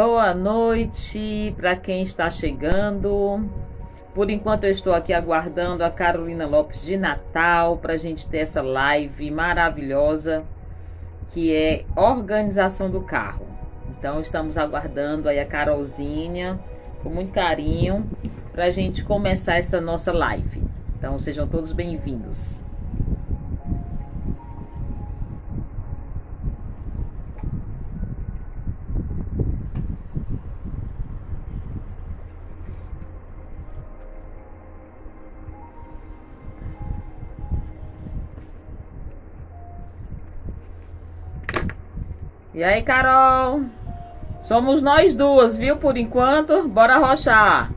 Boa noite para quem está chegando. Por enquanto eu estou aqui aguardando a Carolina Lopes de Natal para a gente ter essa live maravilhosa que é organização do carro. Então estamos aguardando aí a Carolzinha com muito carinho para a gente começar essa nossa live. Então sejam todos bem-vindos. E aí, Carol? Somos nós duas, viu? Por enquanto, bora rochar.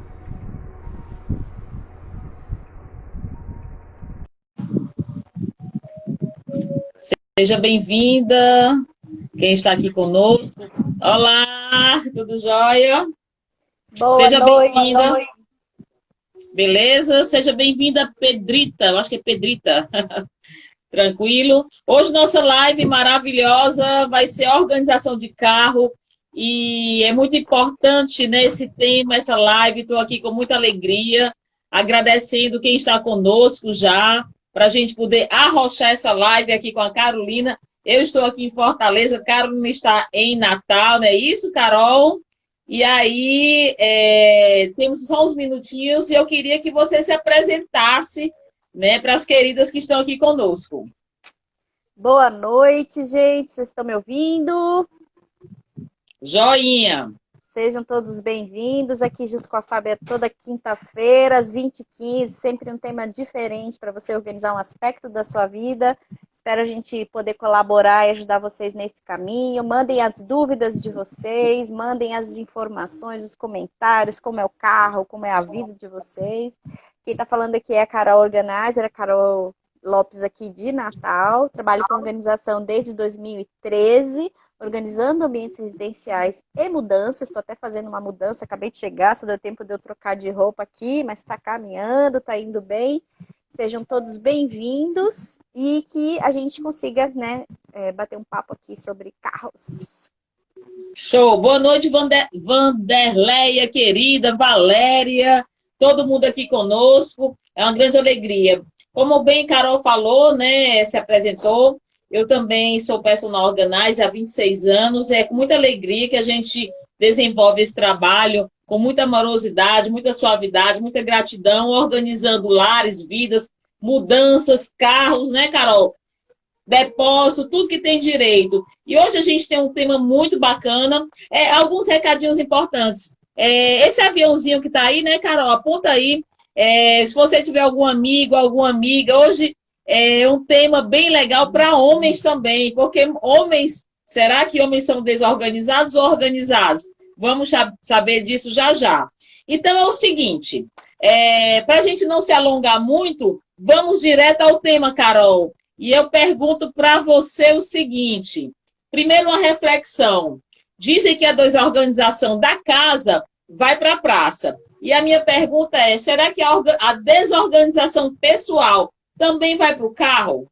Seja bem-vinda. Quem está aqui conosco? Olá, tudo jóia? Boa Seja noite. bem-vinda. Beleza? Seja bem-vinda, Pedrita. Eu acho que é Pedrita. Tranquilo? Hoje nossa live maravilhosa vai ser organização de carro e é muito importante, né, esse tema, essa live. Estou aqui com muita alegria, agradecendo quem está conosco já, para a gente poder arrochar essa live aqui com a Carolina. Eu estou aqui em Fortaleza, Carolina está em Natal, não é isso, Carol? E aí, temos só uns minutinhos e eu queria que você se apresentasse, né, para as queridas que estão aqui conosco. Boa noite, gente. Vocês estão me ouvindo? Joinha. Sejam todos bem-vindos aqui junto com a Fábia toda quinta-feira, às 20h15, sempre um tema diferente para você organizar um aspecto da sua vida. Espero a gente poder colaborar e ajudar vocês nesse caminho. Mandem as dúvidas de vocês, mandem as informações, os comentários, como é o carro, como é a vida de vocês. Quem está falando aqui é a Carol Organizer, a Carol Lopes aqui de Natal. Trabalho com organização desde 2013, organizando ambientes residenciais e mudanças. Estou até fazendo uma mudança, acabei de chegar, só deu tempo de eu trocar de roupa aqui, mas está caminhando, está indo bem. Sejam todos bem-vindos e que a gente consiga, né, bater um papo aqui sobre carros. Show. Boa noite, Vanderleia, querida, Valéria, todo mundo aqui conosco. É uma grande alegria. Como bem Carol falou, né, se apresentou, eu também sou personal organizer há 26 anos. É com muita alegria que a gente desenvolve esse trabalho, com muita amorosidade, muita suavidade, muita gratidão, organizando lares, vidas, mudanças, carros, né, Carol? Depósito, tudo que tem direito. E hoje a gente tem um tema muito bacana, alguns recadinhos importantes. Esse aviãozinho que está aí, né, Carol? Aponta aí. Se você tiver algum amigo, alguma amiga, hoje é um tema bem legal para homens também, porque homens, será que homens são desorganizados ou organizados? Vamos saber disso já já. Então é o seguinte, para a gente não se alongar muito, vamos direto ao tema, Carol. E eu pergunto para você o seguinte: primeiro, uma reflexão. Dizem que a desorganização da casa vai para a praça. E a minha pergunta é: será que a desorganização pessoal também vai para o carro?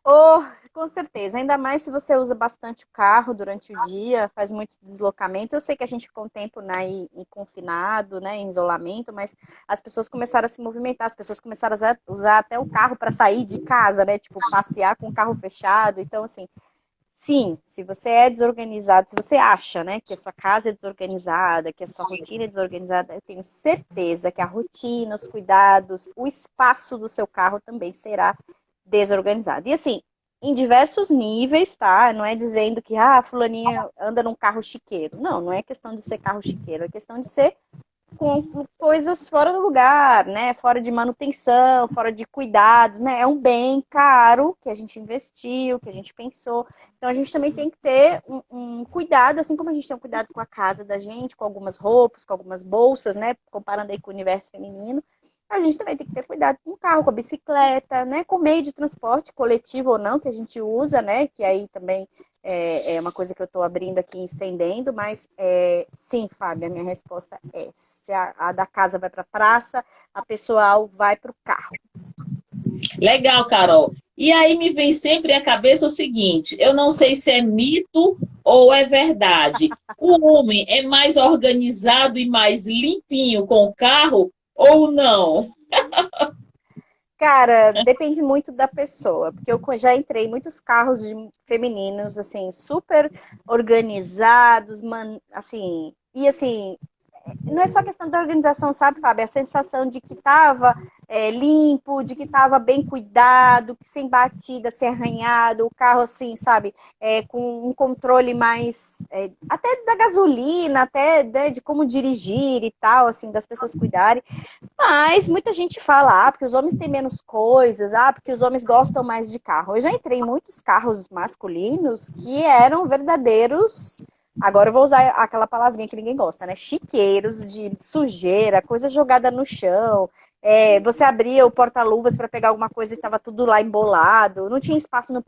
Oh, com certeza, ainda mais se você usa bastante o carro durante o dia, faz muitos deslocamentos. Eu sei que a gente ficou um tempo, né, em confinado, né, em isolamento, mas as pessoas começaram a se movimentar, as pessoas começaram a usar até o carro para sair de casa, né, tipo, passear com o carro fechado. Então, assim, sim, se você é desorganizado, se você acha, né, que a sua casa é desorganizada, que a sua rotina é desorganizada, eu tenho certeza que a rotina, os cuidados, o espaço do seu carro também será desorganizado. E assim, em diversos níveis, tá? Não é dizendo que, fulaninha anda num carro chiqueiro. Não, não é questão de ser carro chiqueiro, é questão de ser com coisas fora do lugar, né? Fora de manutenção, fora de cuidados, né? É um bem caro que a gente investiu, que a gente pensou. Então a gente também tem que ter um cuidado, assim como a gente tem um cuidado com a casa da gente, com algumas roupas, com algumas bolsas, né? Comparando aí com o universo feminino. A gente também tem que ter cuidado com o carro, com a bicicleta, né? Com o meio de transporte, coletivo ou não, que a gente usa, né? Que aí também é uma coisa que eu estou abrindo aqui e estendendo, mas sim, Fábio, a minha resposta é: se a da casa vai para a praça, a pessoal vai para o carro. Legal, Carol. E aí me vem sempre à cabeça o seguinte: eu não sei se é mito ou é verdade. O homem é mais organizado e mais limpinho com o carro ou não? Cara, depende muito da pessoa, porque eu já entrei em muitos carros femininos, assim, super organizados, assim, e assim, não é só questão da organização, sabe, Fábio? É a sensação de que estava limpo, de que estava bem cuidado, sem batida, sem arranhado, o carro assim, sabe, com um controle mais, até da gasolina, até né, de como dirigir e tal, assim, das pessoas cuidarem. Mas muita gente fala, porque os homens têm menos coisas, porque os homens gostam mais de carro. Eu já entrei em muitos carros masculinos que eram verdadeiros. Agora eu vou usar aquela palavrinha que ninguém gosta, né? Chiqueiros, de sujeira, coisa jogada no chão. Você abria o porta-luvas para pegar alguma coisa e estava tudo lá embolado. Não tinha espaço no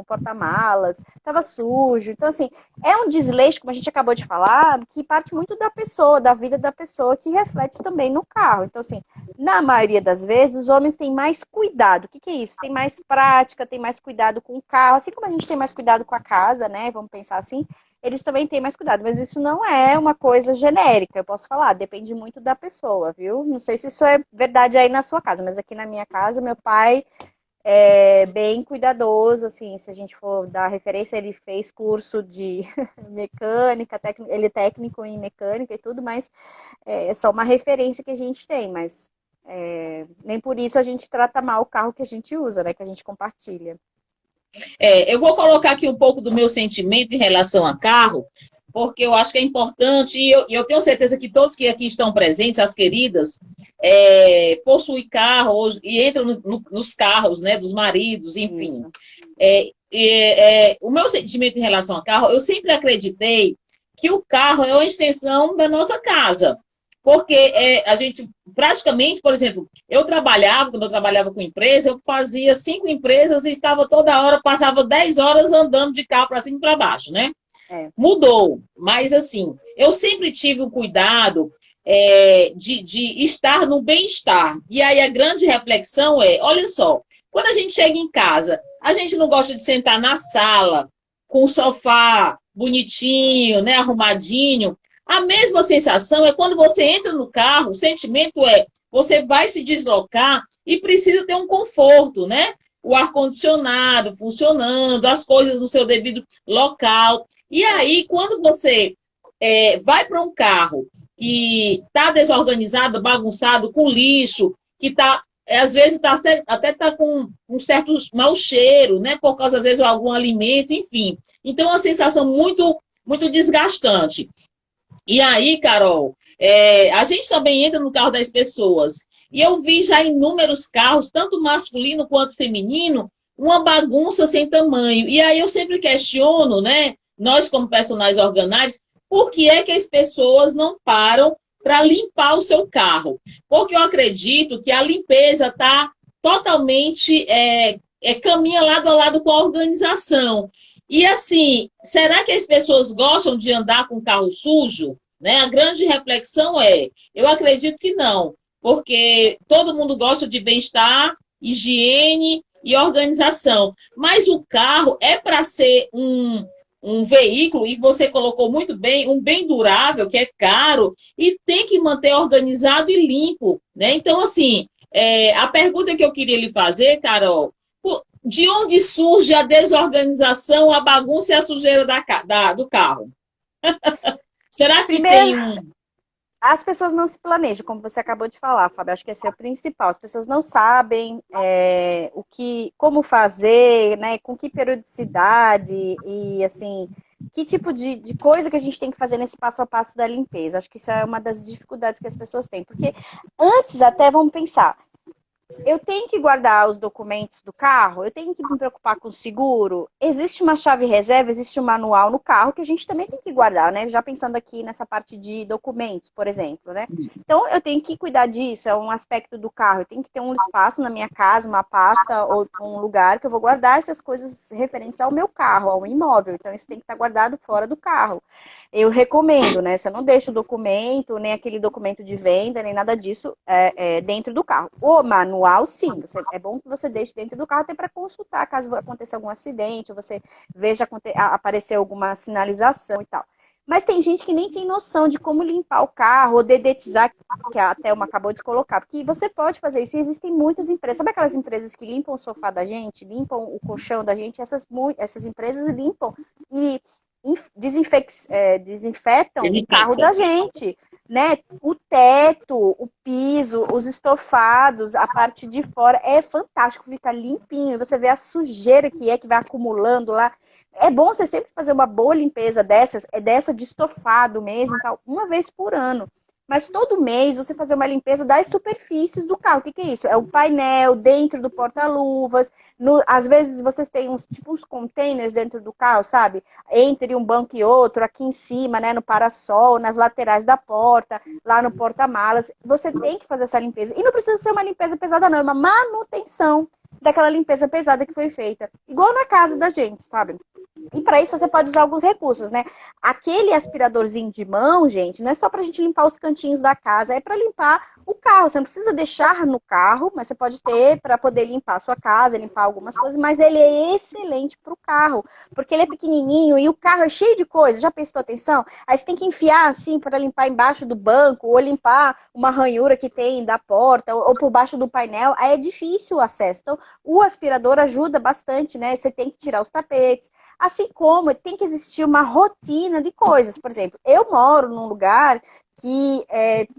porta-malas. Estava sujo. Então, assim, é um desleixo, como a gente acabou de falar, que parte muito da pessoa, da vida da pessoa, que reflete também no carro. Então, assim, na maioria das vezes, os homens têm mais cuidado. O que é isso? Tem mais prática, tem mais cuidado com o carro. Assim como a gente tem mais cuidado com a casa, né? Vamos pensar assim, eles também têm mais cuidado. Mas isso não é uma coisa genérica, eu posso falar. Depende muito da pessoa, viu? Não sei se isso é verdade aí na sua casa, mas aqui na minha casa, meu pai é bem cuidadoso, assim, se a gente for dar referência, ele fez curso de mecânica, ele é técnico em mecânica e tudo, mas é só uma referência que a gente tem, mas nem por isso a gente trata mal o carro que a gente usa, né, que a gente compartilha. Eu vou colocar aqui um pouco do meu sentimento em relação a carro, porque eu acho que é importante, e eu tenho certeza que todos que aqui estão presentes, as queridas, possuem carro e entram nos carros, né, dos maridos, enfim. Isso. O meu sentimento em relação a carro, eu sempre acreditei que o carro é uma extensão da nossa casa. Porque a gente, praticamente, por exemplo, quando eu trabalhava com empresa, eu fazia 5 empresas e estava toda hora, passava 10 horas andando de carro para cima e para baixo, né? É. Mudou, mas assim, eu sempre tive o cuidado de estar no bem-estar. E aí a grande reflexão olha só, quando a gente chega em casa, a gente não gosta de sentar na sala, com o sofá bonitinho, né, arrumadinho. A mesma sensação é quando você entra no carro, o sentimento você vai se deslocar e precisa ter um conforto, né? O ar-condicionado funcionando, as coisas no seu devido local. E aí, quando você vai para um carro que está desorganizado, bagunçado, com lixo, que está, às vezes, até está com um certo mau cheiro, né? Por causa, às vezes, de algum alimento, enfim. Então, é uma sensação muito, muito desgastante. E aí, Carol, a gente também entra no carro das pessoas. E eu vi já inúmeros carros, tanto masculino quanto feminino, uma bagunça sem tamanho. E aí eu sempre questiono, né? Nós, como personagens organários, por que é que as pessoas não param para limpar o seu carro? Porque eu acredito que a limpeza está totalmente caminha lado a lado com a organização. E assim, será que as pessoas gostam de andar com carro sujo? Né? A grande reflexão eu acredito que não, porque todo mundo gosta de bem-estar, higiene e organização. Mas o carro é para ser um veículo, e você colocou muito bem, um bem durável, que é caro, e tem que manter organizado e limpo. Né? Então, assim, a pergunta que eu queria lhe fazer, Carol, de onde surge a desorganização, a bagunça e a sujeira do carro? Será que Primeiro, tem um. as pessoas não se planejam, como você acabou de falar, Fábio. Acho que esse é o principal. As pessoas não sabem como fazer, né? Com que periodicidade e assim, que tipo de coisa que a gente tem que fazer nesse passo a passo da limpeza. Acho que isso é uma das dificuldades que as pessoas têm. Porque antes até vamos pensar. Eu tenho que guardar os documentos do carro, eu tenho que me preocupar com o seguro. Existe uma chave reserva, existe um manual no carro que a gente também tem que guardar, né? Já pensando aqui nessa parte de documentos, por exemplo, né? Então, eu tenho que cuidar disso, é um aspecto do carro. Eu tenho que ter um espaço na minha casa, uma pasta ou um lugar que eu vou guardar essas coisas referentes ao meu carro, ao imóvel. Então, isso tem que estar guardado fora do carro. Eu recomendo, né? Você não deixa o documento, nem aquele documento de venda, nem nada disso dentro do carro. O manual manual, sim. É bom que você deixe dentro do carro até para consultar, caso aconteça algum acidente, ou você veja aparecer alguma sinalização e tal. Mas tem gente que nem tem noção de como limpar o carro, ou dedetizar, que a Thelma acabou de colocar. Porque você pode fazer isso, e existem muitas empresas. Sabe aquelas empresas que limpam o sofá da gente, limpam o colchão da gente? Essas empresas limpam e desinfetam o carro da gente, né? O teto, o piso, os estofados, a parte de fora, é fantástico, fica limpinho. Você vê a sujeira que vai acumulando lá. É bom você sempre fazer uma boa limpeza dessa de estofado mesmo, tal, uma vez por ano. Mas todo mês você fazer uma limpeza das superfícies do carro. O que é isso? É o painel, dentro do porta-luvas. Às vezes vocês têm uns containers dentro do carro, sabe? Entre um banco e outro, aqui em cima, né? No parasol, nas laterais da porta, lá no porta-malas. Você tem que fazer essa limpeza. E não precisa ser uma limpeza pesada, não. É uma manutenção daquela limpeza pesada que foi feita. Igual na casa da gente, sabe? E para isso você pode usar alguns recursos, né? Aquele aspiradorzinho de mão, gente, não é só para a gente limpar os cantinhos da casa, é para limpar o carro. Você não precisa deixar no carro, mas você pode ter para poder limpar a sua casa, limpar algumas coisas, mas ele é excelente para o carro, porque ele é pequenininho e o carro é cheio de coisas. Já prestou atenção? Aí você tem que enfiar assim para limpar embaixo do banco, ou limpar uma ranhura que tem da porta, ou por baixo do painel. Aí é difícil o acesso. Então, o aspirador ajuda bastante, né? Você tem que tirar os tapetes. Assim como tem que existir uma rotina de coisas. Por exemplo, eu moro num lugar que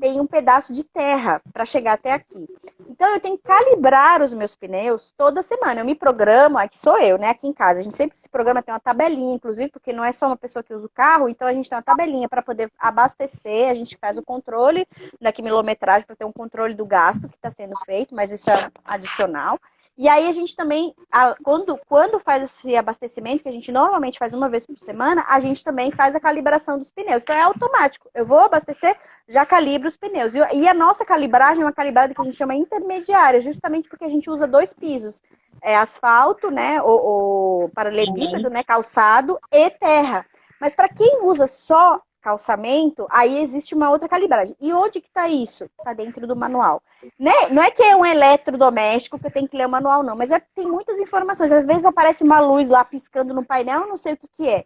tem um pedaço de terra para chegar até aqui. Então, eu tenho que calibrar os meus pneus toda semana. Eu me programo, aqui sou eu, né? Aqui em casa. A gente sempre se programa, tem uma tabelinha, inclusive, porque não é só uma pessoa que usa o carro, então a gente tem uma tabelinha para poder abastecer, a gente faz o controle da quilometragem para ter um controle do gasto que está sendo feito, mas isso é adicional. E aí a gente também, quando faz esse abastecimento, que a gente normalmente faz uma vez por semana, a gente também faz a calibração dos pneus. Então é automático. Eu vou abastecer, já calibro os pneus. E a nossa calibragem é uma calibrada que a gente chama intermediária, justamente porque a gente usa 2 pisos. Asfalto, né, ou paralelepípedo, né, calçado e terra. Mas para quem usa só calçamento, aí existe uma outra calibragem. E onde que está isso? Está dentro do manual. Né? Não é que é um eletrodoméstico que eu tenho que ler o manual, não, mas tem muitas informações. Às vezes aparece uma luz lá piscando no painel, eu não sei o que é.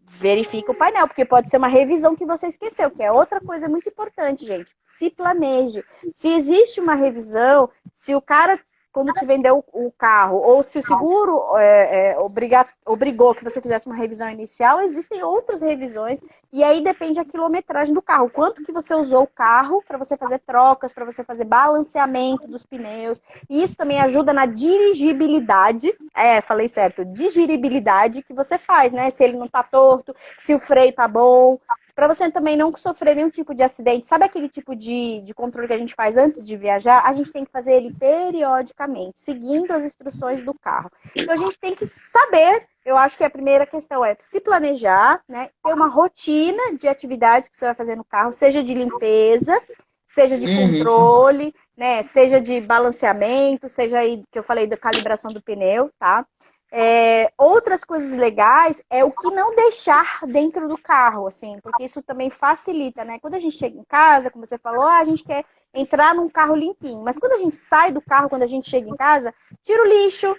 Verifica o painel, porque pode ser uma revisão que você esqueceu, que é outra coisa muito importante, gente. Se planeje. Se existe uma revisão, se o cara, quando te vendeu o carro, ou se o seguro obrigou que você fizesse uma revisão inicial, existem outras revisões, e aí depende da quilometragem do carro. Quanto que você usou o carro para você fazer trocas, para você fazer balanceamento dos pneus. E isso também ajuda na dirigibilidade, falei certo, digeribilidade que você faz, né? Se ele não tá torto, se o freio tá bom, para você também não sofrer nenhum tipo de acidente. Sabe aquele tipo de controle que a gente faz antes de viajar? A gente tem que fazer ele periodicamente, seguindo as instruções do carro. Então a gente tem que saber, eu acho que a primeira questão é se planejar, né? Ter uma rotina de atividades que você vai fazer no carro, seja de limpeza, seja de controle, né? Seja de balanceamento, seja aí que eu falei da calibração do pneu, tá? Outras coisas legais é o que não deixar dentro do carro, assim, porque isso também facilita, né? Quando a gente chega em casa, como você falou, a gente quer entrar num carro limpinho, mas quando a gente sai do carro, quando a gente chega em casa, tira o lixo,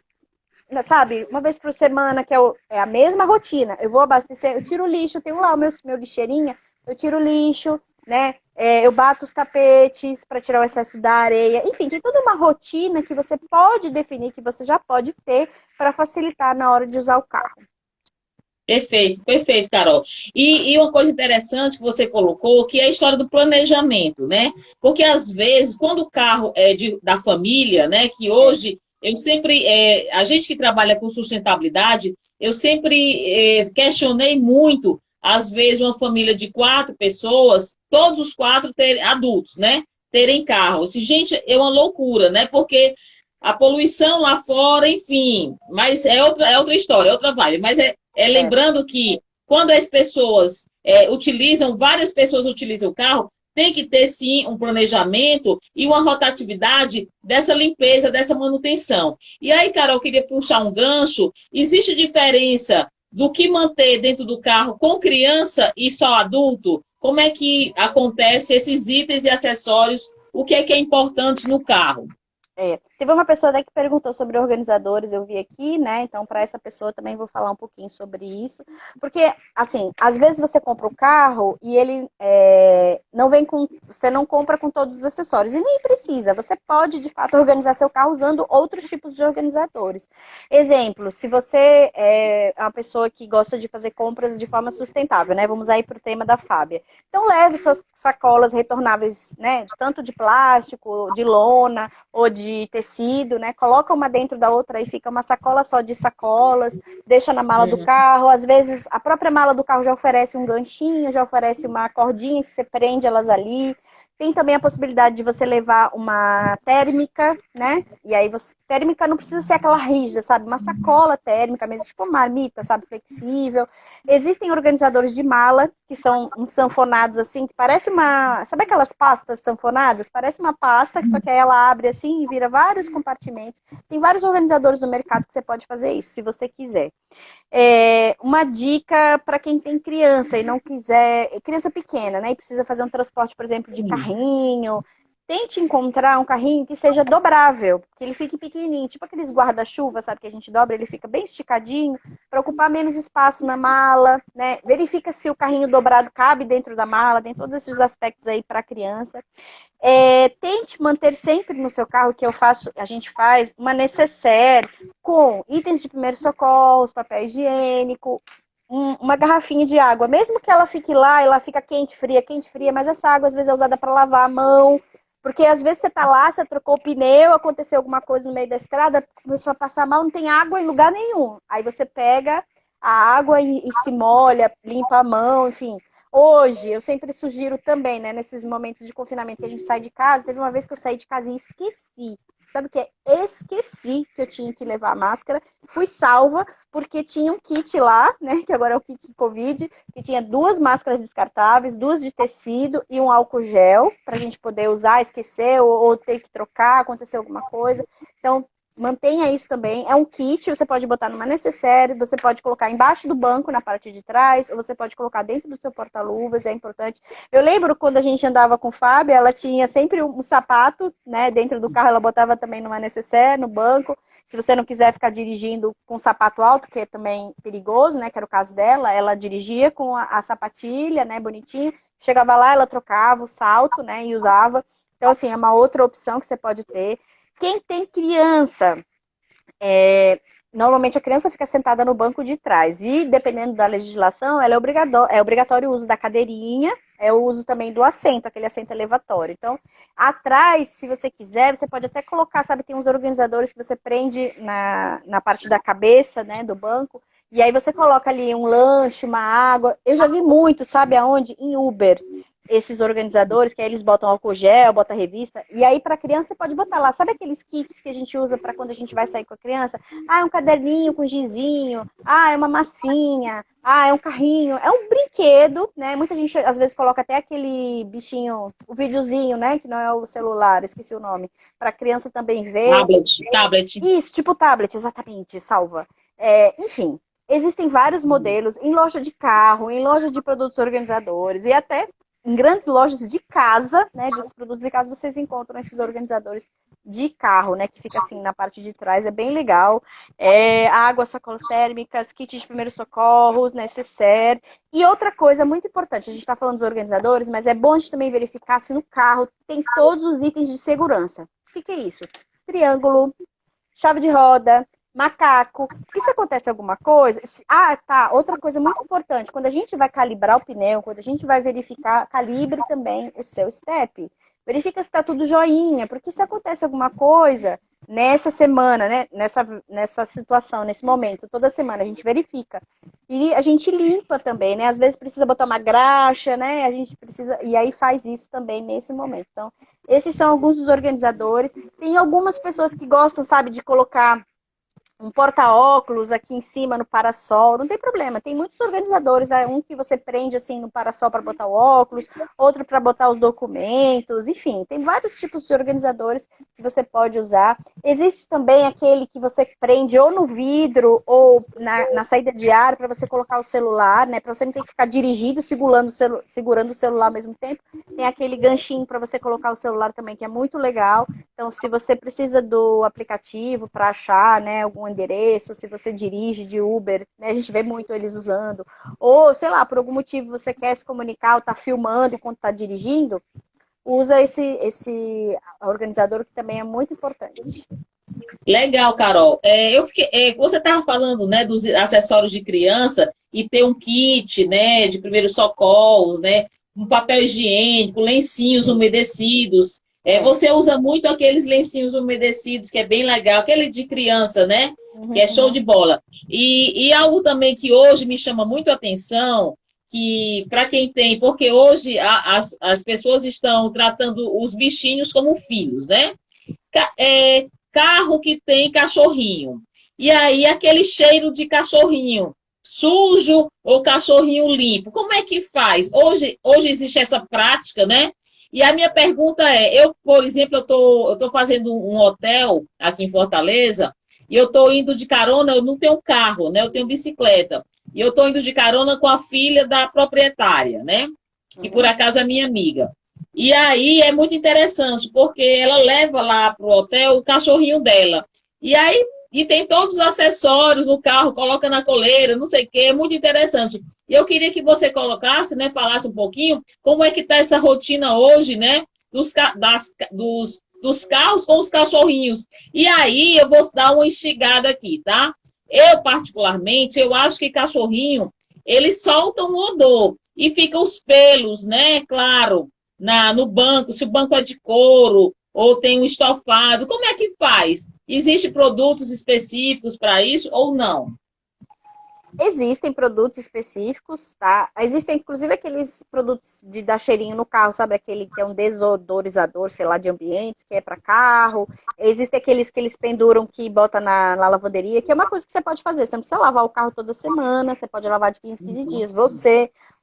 sabe? Uma vez por semana, que é a mesma rotina. Eu vou abastecer, eu tiro o lixo, eu tenho lá o meu lixeirinha, eu tiro o lixo, né? Eu bato os tapetes para tirar o excesso da areia. Enfim, tem toda uma rotina que você pode definir, que você já pode ter para facilitar na hora de usar o carro. Perfeito, perfeito, Carol. E uma coisa interessante que você colocou, que é a história do planejamento, né? Porque, às vezes, quando o carro é da família, né? Que hoje, eu sempre... a gente que trabalha com sustentabilidade, eu sempre questionei muito, às vezes, uma família de 4 pessoas, todos os 4 adultos, né? Terem carro. Assim, gente, é uma loucura, né? Porque a poluição lá fora, enfim, mas é outra história, é outra vibe. Mas lembrando que quando as pessoas várias pessoas utilizam o carro, tem que ter sim um planejamento e uma rotatividade dessa limpeza, dessa manutenção. E aí, Carol, eu queria puxar um gancho. Existe diferença do que manter dentro do carro com criança e só adulto? Como é que acontece esses itens e acessórios? O que é importante no carro? Teve uma pessoa até que perguntou sobre organizadores, eu vi aqui, né? Então, para essa pessoa também vou falar um pouquinho sobre isso. Porque, assim, às vezes você compra o carro e ele não vem com. Você não compra com todos os acessórios. E nem precisa. Você pode, de fato, organizar seu carro usando outros tipos de organizadores. Exemplo, se você é uma pessoa que gosta de fazer compras de forma sustentável, né? Vamos aí para o tema da Fábia. Então, leve suas sacolas retornáveis, né? Tanto de plástico, de lona ou de tecido, né? Coloca uma dentro da outra e fica uma sacola só de sacolas, deixa na mala do carro. Às vezes, a própria mala do carro já oferece um ganchinho, já oferece uma cordinha que você prende elas ali. Tem também a possibilidade de você levar uma térmica, né? E aí térmica não precisa ser aquela rígida, sabe? Uma sacola térmica mesmo, tipo uma marmita, sabe? Flexível. Existem organizadores de mala, que são uns sanfonados assim, que parece uma... Sabe aquelas pastas sanfonadas? Parece uma pasta, só que aí ela abre assim e vira vários compartimentos. Tem vários organizadores no mercado que você pode fazer isso, se você quiser. Uma dica para quem tem criança e não quiser, criança pequena, né? E precisa fazer um transporte, por exemplo, de Sim. carrinho. Tente encontrar um carrinho que seja dobrável, que ele fique pequenininho, tipo aqueles guarda-chuva, sabe, que a gente dobra, ele fica bem esticadinho, para ocupar menos espaço na mala, né? Verifica se o carrinho dobrado cabe dentro da mala, tem todos esses aspectos aí para a criança. Tente manter sempre no seu carro, que a gente faz, uma necessaire com itens de primeiros socorros, papel higiênico, uma garrafinha de água. Mesmo que ela fique lá, ela fica quente, fria, mas essa água às vezes é usada para lavar a mão, porque às vezes você tá lá, você trocou o pneu, aconteceu alguma coisa no meio da estrada, começou a passar mal, não tem água em lugar nenhum. Aí você pega a água e se molha, limpa a mão, enfim. Hoje, eu sempre sugiro também, né, nesses momentos de confinamento que a gente sai de casa, teve uma vez que eu saí de casa e esqueci. Sabe o que é? Esqueci que eu tinha que levar a máscara. Fui salva, porque tinha um kit lá, né, que agora é o kit de Covid, que tinha 2 máscaras descartáveis, 2 de tecido e um álcool gel, para a gente poder usar, esquecer ou ter que trocar, acontecer alguma coisa. Então, mantenha isso também. É um kit, você pode botar numa necessaire, você pode colocar embaixo do banco, na parte de trás, ou você pode colocar dentro do seu porta-luvas, é importante. Eu lembro quando a gente andava com Fábio, ela tinha sempre um sapato, né, dentro do carro, ela botava também numa necessaire, no banco. Se você não quiser ficar dirigindo com sapato alto, que é também perigoso, né, que era o caso dela, ela dirigia com a sapatilha, né, bonitinha. Chegava lá, ela trocava o salto, né, e usava. Então, assim, é uma outra opção que você pode ter. Quem tem criança, normalmente a criança fica sentada no banco de trás e, dependendo da legislação, ela é obrigatório o uso da cadeirinha, é o uso também do assento, aquele assento elevatório. Então, atrás, se você quiser, você pode até colocar, sabe, tem uns organizadores que você prende na parte da cabeça, né, do banco, e aí você coloca ali um lanche, uma água. Eu já vi muito, sabe aonde? Em Uber. Esses organizadores, que aí eles botam álcool gel, botam revista, e aí para criança você pode botar lá, sabe aqueles kits que a gente usa para quando a gente vai sair com a criança? Ah, é um caderninho com gizinho, ah, é uma massinha, ah, é um carrinho, é um brinquedo, né? Muita gente às vezes coloca até aquele bichinho, o videozinho, né, que não é o celular, esqueci o nome, para a criança também ver. Tablet. Isso, tipo tablet, exatamente, salva. Enfim, existem vários modelos em loja de carro, em loja de produtos organizadores e até em grandes lojas de casa, né, desses produtos de casa, vocês encontram esses organizadores de carro, né, que fica assim na parte de trás, é bem legal. Água, sacolas térmicas, kit de primeiros socorros, necessaire. E outra coisa muito importante, a gente está falando dos organizadores, mas é bom a gente também verificar se no carro tem todos os itens de segurança. O que é isso? Triângulo, chave de roda, macaco. E se acontece alguma coisa... tá. Outra coisa muito importante. Quando a gente vai calibrar o pneu, quando a gente vai verificar, calibre também o seu step. Verifica se está tudo joinha, porque se acontece alguma coisa nessa semana, né? Nessa situação, nesse momento, toda semana a gente verifica. E a gente limpa também, né? Às vezes precisa botar uma graxa, né? A gente precisa... E aí faz isso também nesse momento. Então, esses são alguns dos organizadores. Tem algumas pessoas que gostam, sabe, de colocar um porta-óculos aqui em cima no parasol, não tem problema. Tem muitos organizadores, né? Um que você prende assim no parasol para botar o óculos, outro para botar os documentos, enfim, tem vários tipos de organizadores que você pode usar. Existe também aquele que você prende ou no vidro ou na saída de ar para você colocar o celular, né? Para você não ter que ficar dirigindo, segurando o celular ao mesmo tempo. Tem aquele ganchinho para você colocar o celular também, que é muito legal. Então, se você precisa do aplicativo para achar, né, algum endereço, se você dirige de Uber, né, a gente vê muito eles usando, ou, sei lá, por algum motivo você quer se comunicar ou está filmando enquanto está dirigindo, usa esse organizador que também é muito importante. Legal, Carol. Você estava falando, né, dos acessórios de criança e ter um kit, né, de primeiros socorros, né, um papel higiênico, lencinhos umedecidos. Você usa muito aqueles lencinhos umedecidos, que é bem legal, aquele de criança, né, que é show de bola. E algo também que hoje me chama muito a atenção, que para quem tem, porque hoje as pessoas estão tratando os bichinhos como filhos, né? Carro que tem cachorrinho. E aí, aquele cheiro de cachorrinho sujo ou cachorrinho limpo. Como é que faz? Hoje existe essa prática, né? E a minha pergunta é, por exemplo, eu tô fazendo um hotel aqui em Fortaleza e eu tô indo de carona, eu não tenho carro, né? Eu tenho bicicleta. E eu tô indo de carona com a filha da proprietária, né? Que por acaso é minha amiga. E aí é muito interessante, porque ela leva lá para o hotel o cachorrinho dela. E tem todos os acessórios no carro, coloca na coleira, não sei o quê, é muito interessante. E eu queria que você colocasse, né, falasse um pouquinho como é que está essa rotina hoje, né, dos carros com os cachorrinhos. E aí eu vou dar uma instigada aqui, tá? Eu, particularmente, eu acho que cachorrinho, eles soltam o odor e ficam os pelos, né, claro, no banco, se o banco é de couro ou tem um estofado, como é que faz? Existem produtos específicos para isso ou não? Existem produtos específicos, tá? Existem, inclusive, aqueles produtos de dar cheirinho no carro, sabe? Aquele que é um desodorizador, sei lá, de ambientes, que é para carro. Existem aqueles que eles penduram que bota na lavanderia, que é uma coisa que você pode fazer. Você não precisa lavar o carro toda semana, você pode lavar de 15 em 15 dias.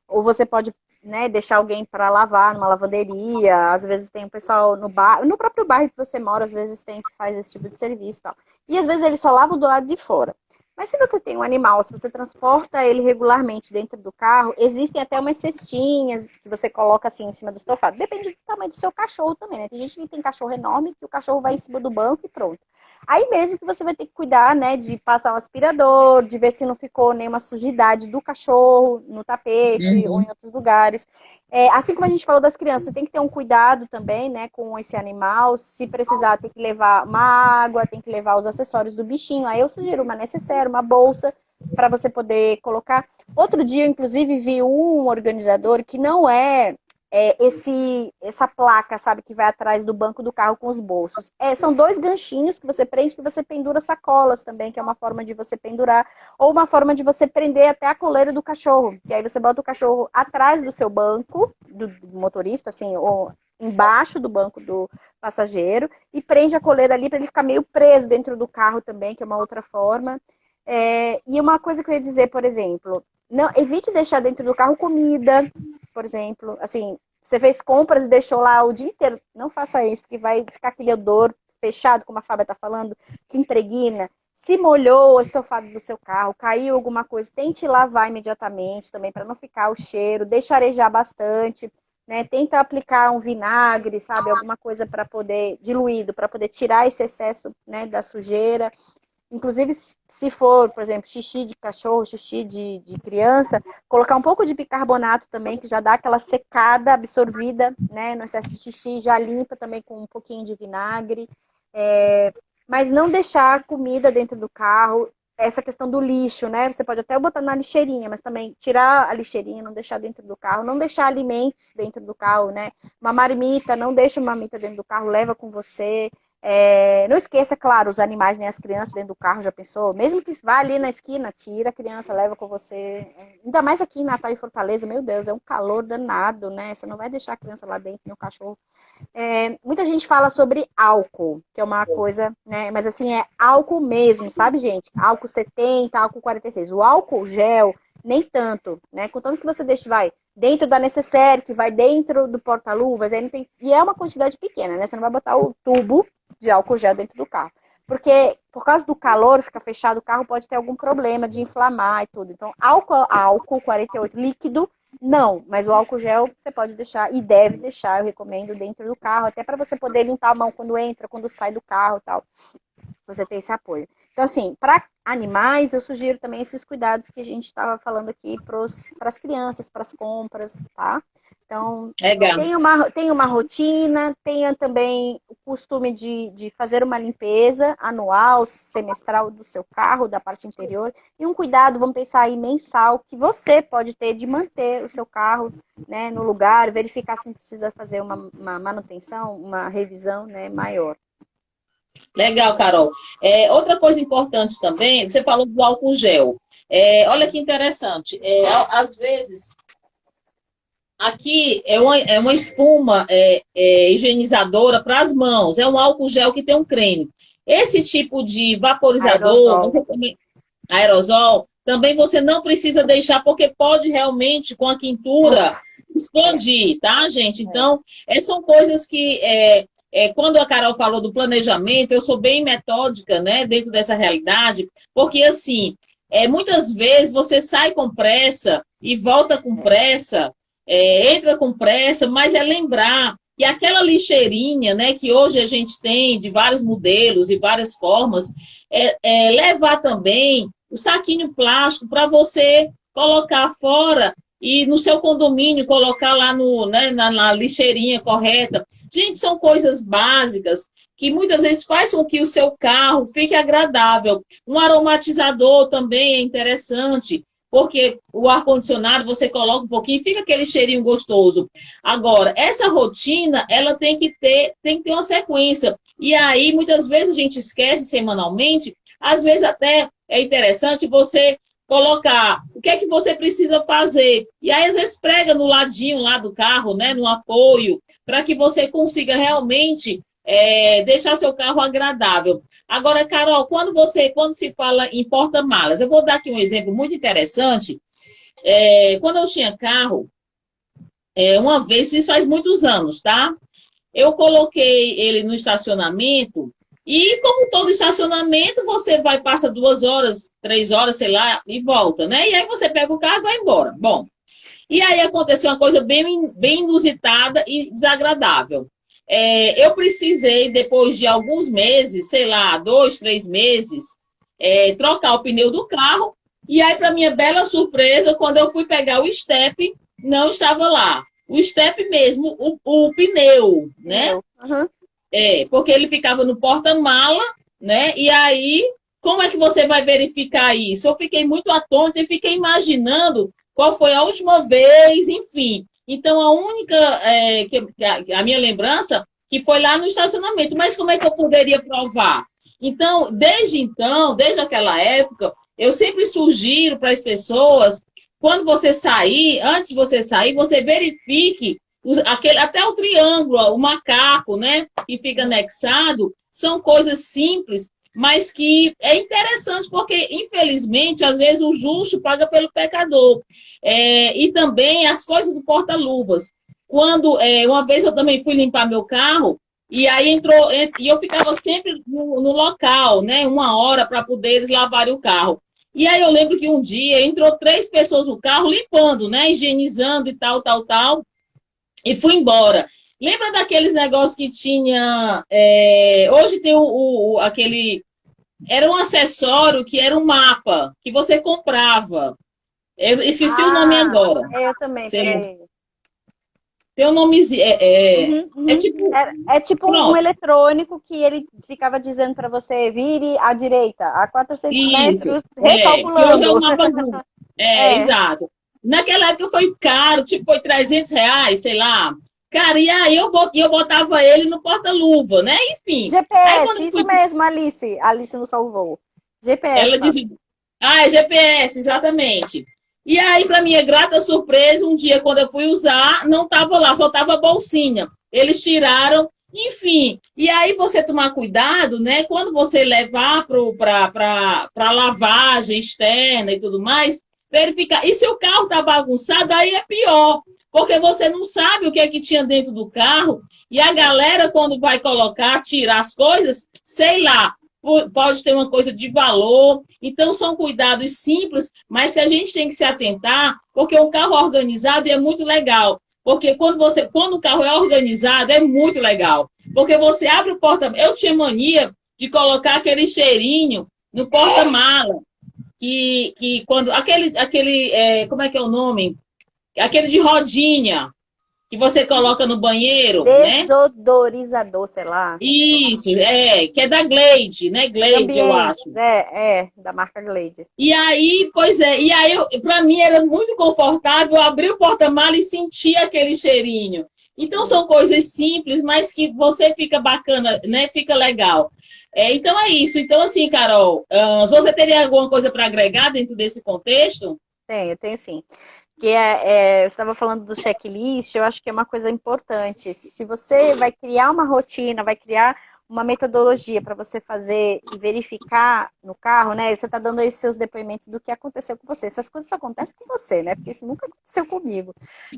Ou você pode, né, deixar alguém para lavar numa lavanderia. Às vezes tem um pessoal no bar, no próprio bairro que você mora, às vezes tem que faz esse tipo de serviço e tal. E às vezes eles só lavam do lado de fora. Mas se você tem um animal, se você transporta ele regularmente dentro do carro, existem até umas cestinhas que você coloca assim em cima do estofado. Depende do tamanho do seu cachorro também, né? Tem gente que tem cachorro enorme que o cachorro vai em cima do banco e pronto. Aí mesmo que você vai ter que cuidar, né, de passar um aspirador, de ver se não ficou nenhuma sujidade do cachorro no tapete ou em outros lugares. Assim como a gente falou das crianças, você tem que ter um cuidado também, né, com esse animal. Se precisar, tem que levar uma água, tem que levar os acessórios do bichinho. Aí eu sugiro uma necessaire, uma bolsa, para você poder colocar. Outro dia, inclusive, vi um organizador que não essa placa, sabe, que vai atrás do banco do carro com os bolsos. São dois ganchinhos que você prende, que você pendura sacolas também, que é uma forma de você pendurar, ou uma forma de você prender até a coleira do cachorro, que aí você bota o cachorro atrás do seu banco, do motorista, assim, ou embaixo do banco do passageiro, e prende a coleira ali para ele ficar meio preso dentro do carro também, que é uma outra forma. E uma coisa que eu ia dizer, por exemplo, não, evite deixar dentro do carro comida, por exemplo, assim, você fez compras e deixou lá o dia inteiro, não faça isso, porque vai ficar aquele odor fechado, como a Fábia está falando, que impregna. Se molhou o estofado do seu carro, caiu alguma coisa, tente lavar imediatamente também, para não ficar o cheiro, deixa arejar bastante, né? Tenta aplicar um vinagre, sabe, alguma coisa para poder, diluído, para poder tirar esse excesso, né, da sujeira. Inclusive, se for, por exemplo, xixi de cachorro, xixi de criança, colocar um pouco de bicarbonato também, que já dá aquela secada absorvida, né, no excesso de xixi, já limpa também com um pouquinho de vinagre. Mas não deixar comida dentro do carro. Essa questão do lixo, né? Você pode até botar na lixeirinha, mas também tirar a lixeirinha, não deixar dentro do carro, não deixar alimentos dentro do carro, né? Uma marmita, não deixa uma marmita dentro do carro, leva com você. Não esqueça, claro, os animais, nem as crianças dentro do carro, já pensou? Mesmo que vá ali na esquina, tira a criança, leva com você. Ainda mais aqui em Natal e Fortaleza, meu Deus, é um calor danado, né? Você não vai deixar a criança lá dentro, nem o cachorro. Muita gente fala sobre álcool, que é uma coisa, né? Mas assim, é álcool mesmo, sabe, gente? Álcool 70, álcool 46. O álcool gel, nem tanto, né? Contanto que você deixe, vai, dentro da necessaire, que vai dentro do porta-luvas, aí não tem... e é uma quantidade pequena, né? Você não vai botar o tubo de álcool gel dentro do carro. Porque, por causa do calor, fica fechado o carro, pode ter algum problema de inflamar e tudo. Então, álcool 48 líquido, não. Mas o álcool gel você pode deixar, e deve deixar, eu recomendo, dentro do carro, até para você poder limpar a mão quando entra, quando sai do carro e tal. Você ter esse apoio. Então, assim, para animais, eu sugiro também esses cuidados que a gente estava falando aqui para as crianças, para as compras, tá? Então, Legal. tenha uma rotina, tenha também o costume de fazer uma limpeza anual, semestral do seu carro, da parte interior, e um cuidado, vamos pensar aí, mensal, que você pode ter de manter o seu carro, né, no lugar, verificar se precisa fazer uma manutenção, uma revisão, né, maior. Legal, Carol. Outra coisa importante também, você falou do álcool gel. Olha que interessante. Às vezes, aqui é uma espuma higienizadora para as mãos. É um álcool gel que tem um creme. Esse tipo de vaporizador, aerosol, também você não precisa deixar, porque pode realmente, com a quintura, explodir, tá, gente? Então, são coisas que... quando a Carol falou do planejamento, eu sou bem metódica, né, dentro dessa realidade, porque, assim, muitas vezes você sai com pressa e volta com pressa, entra com pressa, mas é lembrar que aquela lixeirinha, né, que hoje a gente tem de vários modelos e várias formas, levar também o saquinho plástico para você colocar fora e no seu condomínio colocar lá na lixeirinha correta. Gente, são coisas básicas que muitas vezes faz com que o seu carro fique agradável. Um aromatizador também é interessante, porque o ar-condicionado você coloca um pouquinho e fica aquele cheirinho gostoso. Agora, essa rotina, ela tem que ter uma sequência. E aí, muitas vezes a gente esquece semanalmente, às vezes até é interessante você colocar o que é que você precisa fazer. E aí, às vezes, prega no ladinho lá do carro, né, no apoio, para que você consiga realmente deixar seu carro agradável. Agora, Carol, quando se fala em porta-malas, eu vou dar aqui um exemplo muito interessante. Quando eu tinha carro, uma vez, isso faz muitos anos, tá? Eu coloquei ele no estacionamento e, como todo estacionamento, você passa 2 horas, 3 horas, sei lá, e volta, né? E aí você pega o carro e vai embora. Bom, e aí aconteceu uma coisa bem, bem inusitada e desagradável. Eu precisei, depois de alguns meses, sei lá, 2, 3 meses, trocar o pneu do carro. E aí, para minha bela surpresa, quando eu fui pegar o step, não estava lá. O step mesmo, o pneu, né? Uhum. Porque ele ficava no porta-mala, né? E aí, como é que você vai verificar isso? Eu fiquei muito atônita e fiquei imaginando qual foi a última vez, enfim. Então, a única, a minha lembrança, que foi lá no estacionamento. Mas como é que eu poderia provar? Então, desde aquela época, eu sempre sugiro para as pessoas, quando você sair, antes de você sair, você verifique até o triângulo, o macaco, né, que fica anexado, são coisas simples, mas que é interessante, porque, infelizmente, às vezes o justo paga pelo pecador. E também as coisas do porta-luvas. Quando, uma vez eu também fui limpar meu carro, e aí e eu ficava sempre no local, né, 1 hora para poder eles lavarem o carro. E aí eu lembro que um dia entrou 3 pessoas no carro limpando, né, higienizando e tal, e fui embora. Lembra daqueles negócios que tinha... hoje tem aquele... Era um acessório que era um mapa, que você comprava. Eu esqueci o nome agora. Eu também, peraí. Tem um nomezinho. É tipo... É tipo um eletrônico que ele ficava dizendo para você, vire à direita, a 400 metros, recalculando. Que hoje é o mapa Google. Exato. Naquela época foi caro, tipo, foi R$300, sei lá. Cara, e aí eu botava ele no porta-luva, né? Enfim. Aí GPS, quando eu isso fui, mesmo, Alice. Alice nos salvou. GPS, ela Fábio. disse, ah, é GPS, exatamente. E aí, para minha grata surpresa, um dia quando eu fui usar, não estava lá, só estava a bolsinha. Eles tiraram, enfim. E aí você tomar cuidado, né? Quando você levar para lavagem externa e tudo mais, verificar. E se o carro tá bagunçado, aí é pior, porque você não sabe o que é que tinha dentro do carro. E a galera, quando vai colocar, tirar as coisas, sei lá, pode ter uma coisa de valor. Então, são cuidados simples, mas que a gente tem que se atentar, porque o carro organizado é muito legal. Porque quando o carro é organizado, é muito legal. Porque você abre o porta. Eu tinha mania de colocar aquele cheirinho no porta-mala, que quando. Como é que é o nome? Aquele de rodinha, que você coloca no banheiro, né? Desodorizador, sei lá. Isso, que é da Glade, né? De Glade, eu ambiente, acho. da marca Glade. E aí, pois é, e aí para mim era muito confortável abrir o porta-mala e sentir aquele cheirinho. Então são coisas simples, mas que você fica bacana, né? Fica legal. Então é isso. Então, assim, Carol, você teria alguma coisa para agregar dentro desse contexto? Tenho sim. Que você estava falando do checklist, eu acho que é uma coisa importante. Se você vai criar uma rotina, vai criar uma metodologia para você fazer e verificar no carro, né? Você está dando aí os seus depoimentos do que aconteceu com você. Essas coisas só acontecem com você, né? Porque isso nunca aconteceu comigo.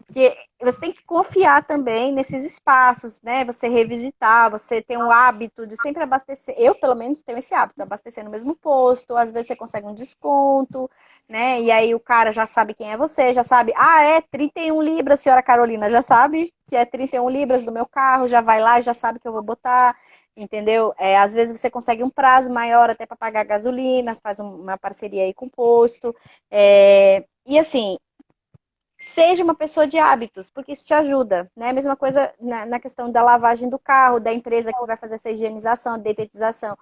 Porque você tem que confiar também nesses espaços, né? Você revisitar, você tem o hábito de sempre abastecer. Eu, pelo menos, tenho esse hábito, de abastecer no mesmo posto. Às vezes você consegue um desconto, né? E aí o cara já sabe quem é você, já sabe, é 31 libras, senhora Carolina, já sabe que é 31 libras do meu carro, já vai lá, já sabe que eu vou botar, entendeu? Às vezes você consegue um prazo maior até para pagar gasolina, faz uma parceria aí com o posto. E assim, seja uma pessoa de hábitos, porque isso te ajuda, né? A mesma coisa na questão da lavagem do carro, da empresa que vai fazer essa higienização, a detetização.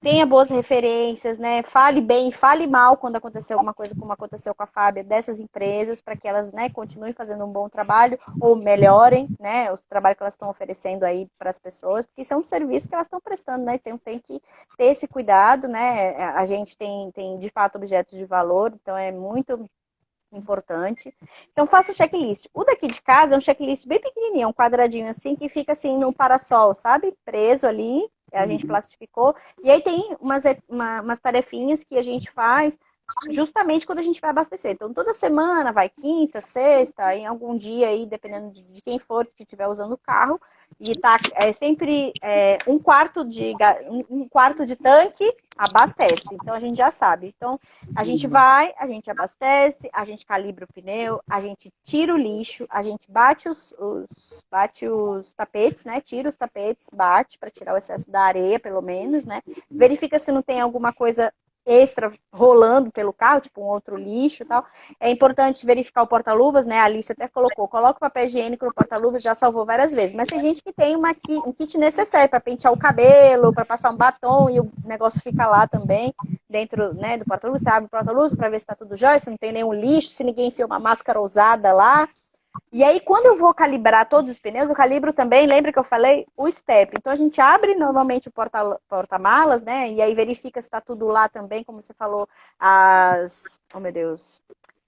Tenha boas referências, né? Fale bem, fale mal quando acontecer alguma coisa como aconteceu com a Fábia, dessas empresas, para que elas, né, continuem fazendo um bom trabalho ou melhorem, né, o trabalho que elas estão oferecendo aí para as pessoas, porque isso é um serviço que elas estão prestando, né? Tem que ter esse cuidado, né? A gente tem de fato objetos de valor, então é muito importante. Então, faça o checklist. O daqui de casa é um checklist bem pequenininho, um quadradinho assim, que fica assim no parasol, sabe? Preso ali, a gente plastificou. E aí tem umas tarefinhas que a gente faz justamente quando a gente vai abastecer. Então, toda semana, vai quinta, sexta, em algum dia aí, dependendo de quem for que estiver usando o carro, e tá sempre um quarto de tanque abastece. Então, a gente já sabe. Então, a gente vai, a gente abastece, a gente calibra o pneu, a gente tira o lixo, a gente bate os tapetes, né? Tira os tapetes, bate para tirar o excesso da areia, pelo menos, né? Verifica se não tem alguma coisa extra rolando pelo carro, tipo um outro lixo e tal. É importante verificar o porta-luvas, né? A Alice até colocou, coloca o papel higiênico no porta-luvas, já salvou várias vezes. Mas tem gente que tem um kit necessário para pentear o cabelo, para passar um batom e o negócio fica lá também, dentro, né, do porta-luvas. Você abre o porta-luvas para ver se tá tudo jóia, se não tem nenhum lixo, se ninguém enfiou uma máscara ousada lá. E aí, quando eu vou calibrar todos os pneus, eu calibro também, lembra que eu falei? O step. Então, a gente abre normalmente o porta-malas, né? E aí verifica se está tudo lá também, como você falou, oh meu Deus,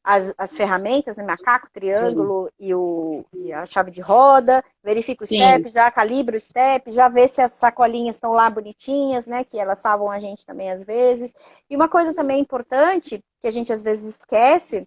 as ferramentas, né? Macaco, Sim. triângulo e a chave de roda. Verifica o Sim. step, já calibra o step, já vê se as sacolinhas estão lá bonitinhas, né? Que elas salvam a gente também às vezes. E uma coisa também importante, que a gente às vezes esquece,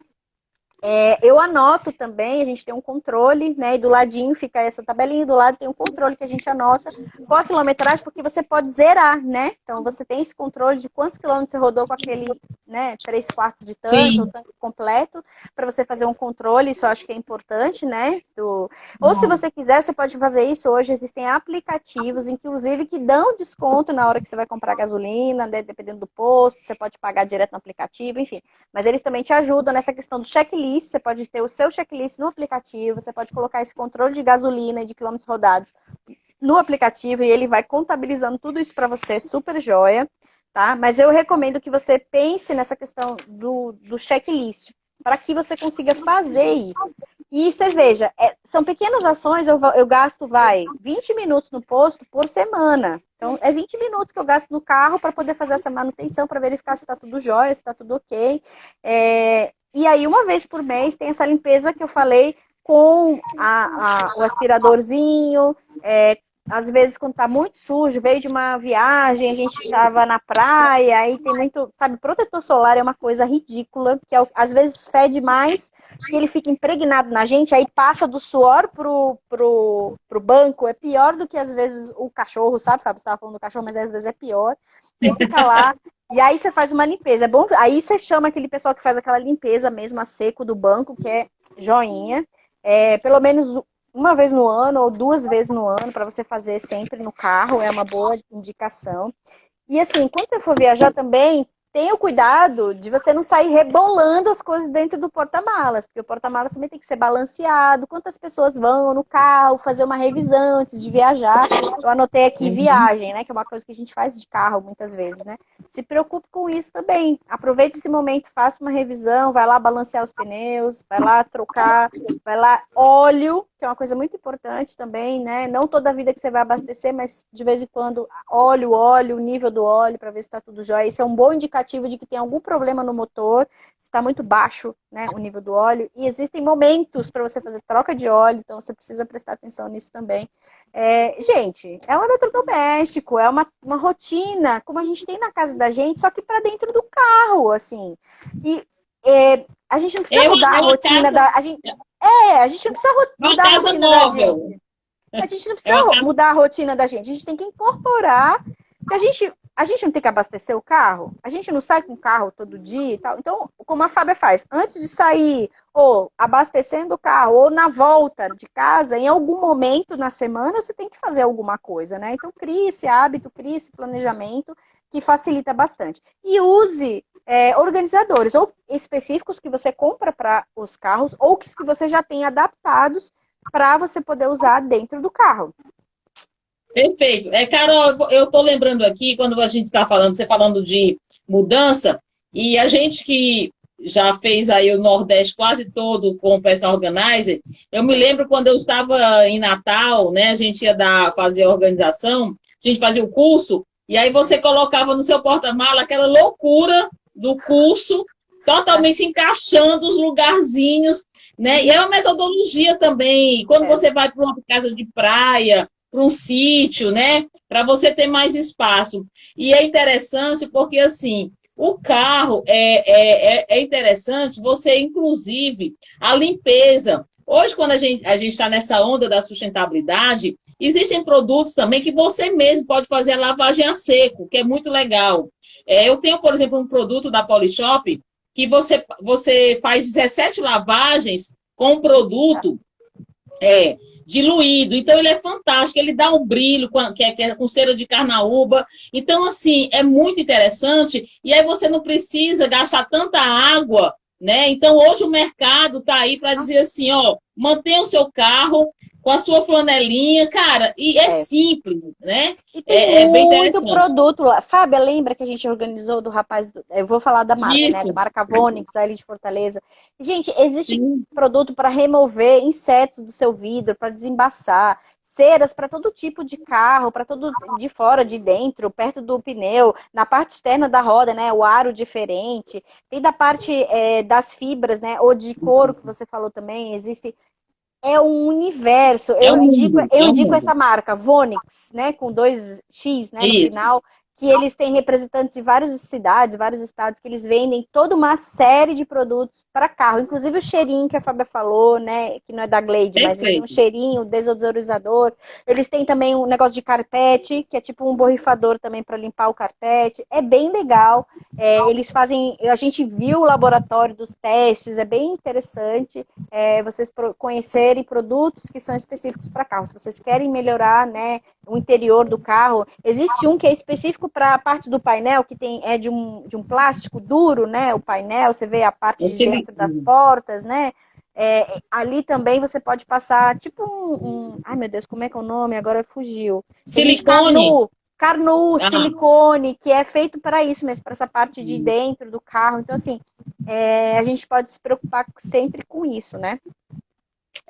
eu anoto também, a gente tem um controle, né? E do ladinho fica essa tabelinha, do lado tem um controle que a gente anota qual a quilometragem, porque você pode zerar, né? Então você tem esse controle de quantos quilômetros você rodou com aquele, né, 3/4 de tanque, ou Sim. tanque completo, para você fazer um controle, isso eu acho que é importante, né? Ou se você quiser, você pode fazer isso. Hoje existem aplicativos, inclusive, que dão desconto na hora que você vai comprar gasolina, né? Dependendo do posto, você pode pagar direto no aplicativo, enfim. Mas eles também te ajudam nessa questão do checklist. Você pode ter o seu checklist no aplicativo, você pode colocar esse controle de gasolina e de quilômetros rodados no aplicativo e ele vai contabilizando tudo isso para você, super joia, tá? Mas eu recomendo que você pense nessa questão do checklist, para que você consiga fazer isso. E você veja, são pequenas ações, eu gasto, 20 minutos no posto por semana. Então, é 20 minutos que eu gasto no carro para poder fazer essa manutenção, para verificar se está tudo jóia, se está tudo ok. E aí, uma vez por mês, tem essa limpeza que eu falei com o aspiradorzinho, às vezes, quando tá muito sujo, veio de uma viagem, a gente estava na praia, aí tem muito, sabe, protetor solar é uma coisa ridícula, que às vezes fede mais, que ele fica impregnado na gente, aí passa do suor pro banco, é pior do que às vezes o cachorro, sabe, Fábio? Você estava falando do cachorro, mas às vezes é pior. Então fica lá, e aí você faz uma limpeza. É bom, aí você chama aquele pessoal que faz aquela limpeza mesmo a seco do banco, que é joinha. Pelo menos uma vez no ano ou 2 vezes no ano para você fazer sempre no carro, é uma boa indicação. E assim, quando você for viajar também, tenha o cuidado de você não sair rebolando as coisas dentro do porta-malas, porque o porta-malas também tem que ser balanceado, quantas pessoas vão no carro, fazer uma revisão antes de viajar. Eu anotei aqui viagem, né, que é uma coisa que a gente faz de carro muitas vezes, né? Se preocupe com isso também. Aproveite esse momento, faça uma revisão, vai lá balancear os pneus, vai lá trocar, vai lá óleo, que é uma coisa muito importante também, né? Não toda a vida que você vai abastecer, mas de vez em quando óleo, o nível do óleo para ver se está tudo jóia. Isso é um bom indicativo de que tem algum problema no motor, está muito baixo, né, o nível do óleo. E existem momentos para você fazer troca de óleo, então você precisa prestar atenção nisso também. Gente, é um eletrodoméstico, é uma rotina, como a gente tem na casa da gente, só que para dentro do carro, assim. E a gente não precisa mudar a rotina da... A gente não precisa mudar a rotina da gente. A gente não precisa mudar a rotina da gente. A gente tem que incorporar. Se a gente não tem que abastecer o carro, a gente não sai com o carro todo dia e tal. Então, como a Fábia faz, antes de sair, ou abastecendo o carro, ou na volta de casa, em algum momento na semana, você tem que fazer alguma coisa, né? Então, crie esse hábito, crie esse planejamento, que facilita bastante. E use organizadores, ou específicos que você compra para os carros, ou que você já tem adaptados para você poder usar dentro do carro. Perfeito. Carol, eu estou lembrando aqui, quando a gente está falando, você falando de mudança, e a gente que já fez aí o Nordeste quase todo com o Personal Organizer, eu me lembro quando eu estava em Natal, né, a gente ia fazer a organização, a gente fazia o curso, e aí você colocava no seu porta-mala aquela loucura do curso, totalmente encaixando os lugarzinhos, né? E é uma metodologia também, quando você vai para uma casa de praia, para um sítio, né? Para você ter mais espaço. E é interessante porque, assim, o carro é interessante você, inclusive, a limpeza. Hoje, quando a gente está nessa onda da sustentabilidade, existem produtos também que você mesmo pode fazer a lavagem a seco, que é muito legal. Eu tenho, por exemplo, um produto da Polishop que você faz 17 lavagens com um produto diluído. Então, ele é fantástico, ele dá um brilho, que é com cera de carnaúba. Então, assim, é muito interessante. E aí você não precisa gastar tanta água, né? Então, hoje o mercado está aí para dizer assim, ó, mantenha o seu carro com a sua flanelinha, cara, e é simples, né? E tem bem muito interessante. produto lá. Fábia, lembra que a gente organizou do rapaz, eu vou falar da marca, né? Da marca Vonix, ali de Fortaleza. Gente, existe produto para remover insetos do seu vidro, para desembaçar, ceras para todo tipo de carro, para todo de fora, de dentro, perto do pneu, na parte externa da roda, né? O aro diferente. Tem da parte das fibras, né? Ou de couro, que você falou também, existe. É um universo. Eu indico essa marca, Vonix, né? Com 2X, né, no final, que eles têm representantes em várias cidades, vários estados, que eles vendem toda uma série de produtos para carro. Inclusive o cheirinho que a Fábia falou, né? Que não é da Glade, mas tem um cheirinho, desodorizador. Eles têm também um negócio de carpete, que é tipo um borrifador também para limpar o carpete. É bem legal. Eles fazem... A gente viu o laboratório dos testes, é bem interessante vocês conhecerem produtos que são específicos para carro. Se vocês querem melhorar, né, o interior do carro, existe um que é específico para a parte do painel, que de um plástico duro, né? O painel, você vê a parte de dentro das portas, né? Ali também você pode passar tipo ai meu Deus, como é que é o nome? Agora fugiu. Silicone. Carnu, silicone, que é feito para isso mesmo, para essa parte de dentro do carro. Então, assim, a gente pode se preocupar sempre com isso, né?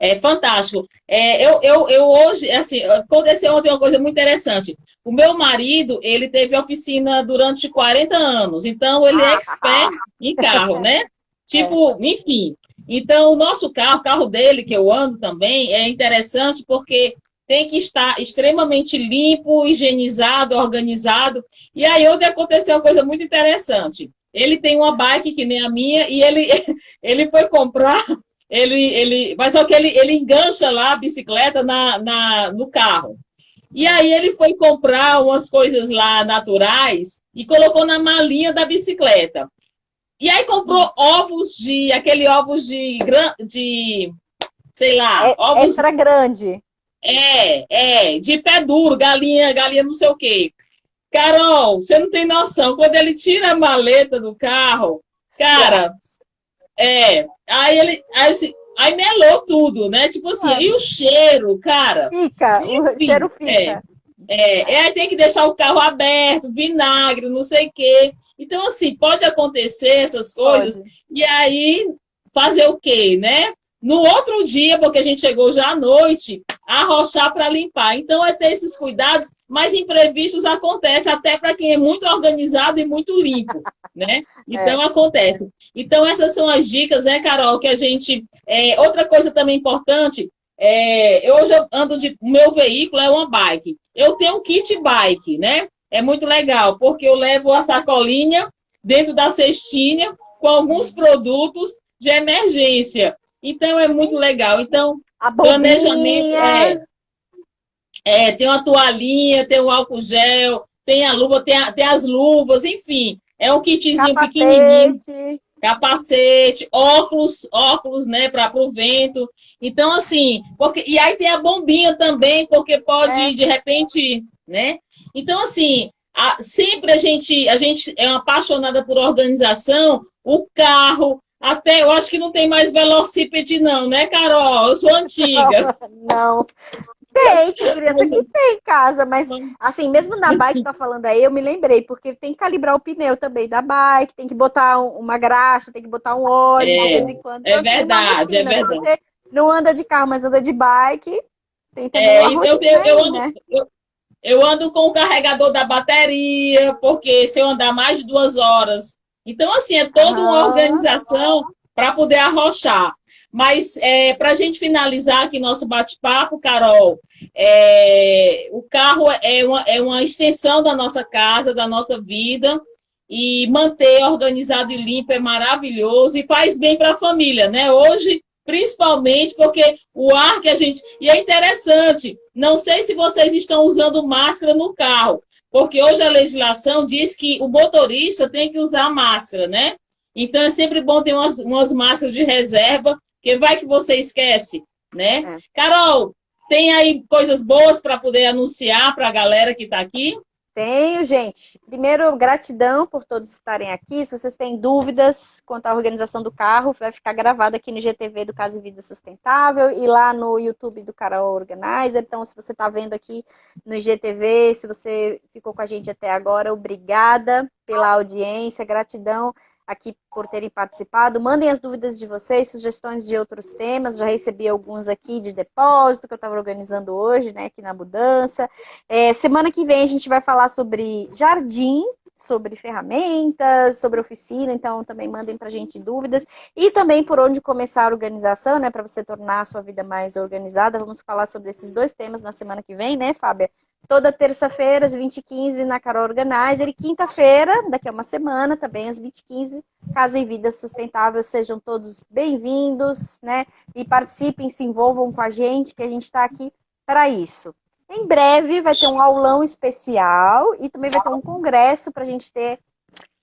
É fantástico. Eu hoje, assim, aconteceu ontem uma coisa muito interessante. O meu marido, ele teve oficina durante 40 anos, então ele é expert em carro, né? É. Tipo, enfim. Então, o nosso carro, o carro dele, que eu ando também, é interessante porque tem que estar extremamente limpo, higienizado, organizado. E aí, ontem aconteceu uma coisa muito interessante. Ele tem uma bike que nem a minha, e ele foi comprar mas só que ele engancha lá a bicicleta no carro. E aí ele foi comprar umas coisas lá naturais e colocou na malinha da bicicleta. E aí comprou aquele ovos de sei lá, ovos, Extra grande. de pé duro, galinha não sei o quê. Carol, você não tem noção, quando ele tira a maleta do carro, cara, aí melou tudo, né? Tipo assim, Ah, e o cheiro, cara? fica, o Enfim, cheiro fica. aí tem que deixar o carro aberto, vinagre, não sei o quê. Então, assim, pode acontecer essas coisas, Pode. e aí fazer o quê, né? No outro dia, porque a gente chegou já à noite, arrochar para limpar. Então, é ter esses cuidados, mas imprevistos acontecem até para quem é muito organizado e muito limpo, né? É. Então, acontece. Então, essas são as dicas, né, Carol, que a gente. Outra coisa também importante, hoje eu ando o meu veículo é uma bike. Eu tenho um kit bike, né? É muito legal, porque eu levo a sacolinha dentro da cestinha com alguns produtos de emergência. Então, é muito Sim. legal. Então, A planejamento bombinha. tem uma toalhinha, tem o álcool gel, tem a luva, tem as luvas, enfim. É um kitzinho pequenininho, Capacete. capacete, óculos, né, para o vento. Então, assim, e aí tem a bombinha também, porque É. pode, de repente, né? Então, assim, sempre a gente é apaixonada por organização, o carro, até eu acho que não tem mais velocípede, não, né, Carol? Eu sou antiga. Não. Tem criança que tem em casa, mas assim, mesmo na bike que tá falando aí, eu me lembrei, porque tem que calibrar o pneu também da bike, tem que botar uma graxa, tem que botar um óleo de É, vez em quando. é Então tem uma verdade, é rotina. Se verdade. você não anda de carro, mas anda de bike, tem também uma Então, rotina aí, ando, né? eu ando com o carregador da bateria, porque se eu andar mais de 2 horas. Então, assim, é toda uma Aham. organização para poder arrochar. Mas, para a gente finalizar aqui nosso bate-papo, Carol, o carro é uma extensão da nossa casa, da nossa vida, e manter organizado e limpo é maravilhoso e faz bem para a família, né? Hoje, principalmente porque o ar que a gente. E é interessante, não sei se vocês estão usando máscara no carro, porque hoje a legislação diz que o motorista tem que usar máscara, né? Então é sempre bom ter umas máscaras de reserva, que vai que você esquece, né? É. Carol, tem aí coisas boas para poder anunciar para a galera que está aqui? Tenho, gente. Primeiro, gratidão por todos estarem aqui. Se vocês têm dúvidas quanto à organização do carro, vai ficar gravado aqui no GTV do Casa e Vida Sustentável e lá no YouTube do Carol Organizer. Então, se você está vendo aqui no IGTV, se você ficou com a gente até agora, obrigada pela audiência, gratidão aqui por terem participado. Mandem as dúvidas de vocês, sugestões de outros temas. Já recebi alguns aqui de depósito que eu estava organizando hoje, né, aqui na mudança. Semana que vem a gente vai falar sobre jardim, sobre ferramentas, sobre oficina, então também mandem para a gente dúvidas. E também por onde começar a organização, né, para você tornar a sua vida mais organizada. Vamos falar sobre esses dois temas na semana que vem, né, Fábia? Toda terça-feira, às 20h15, na Carol Organizer. E quinta-feira, daqui a uma semana, também às 20h15, Casa e Vida Sustentável. Sejam todos bem-vindos, né? E participem, se envolvam com a gente, que a gente está aqui para isso. Em breve vai ter um aulão especial e também vai ter um congresso para a gente ter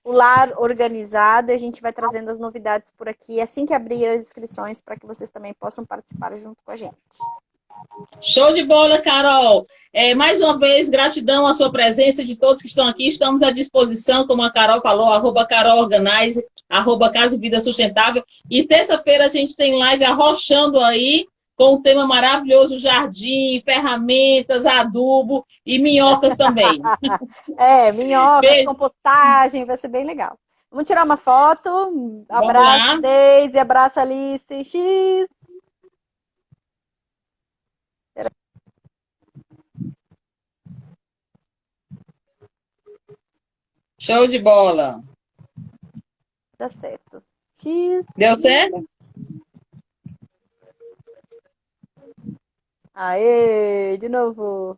o lar organizado. E a gente vai trazendo as novidades por aqui assim que abrir as inscrições para que vocês também possam participar junto com a gente. Show de bola, Carol. Mais uma vez, gratidão à sua presença, de todos que estão aqui. Estamos à disposição, como a Carol falou, @CarolOrganize, @Casa e Vida Sustentável. E terça-feira a gente tem live arrochando aí, com um tema maravilhoso: jardim, ferramentas, adubo e minhocas também. Minhocas, Beijo. compostagem, vai ser bem legal. Vamos tirar uma foto. Vamos Abraço, lá. Deise, abraço, Alice. X. Show de bola. Dá certo. X. Deu certo? Aê, de novo.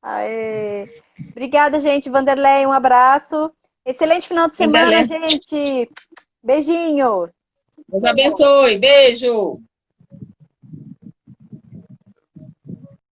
Aê. Obrigada, gente. Vanderlei, um abraço. Excelente final de semana, Vanderlei, gente. Beijinho. Deus abençoe. Beijo.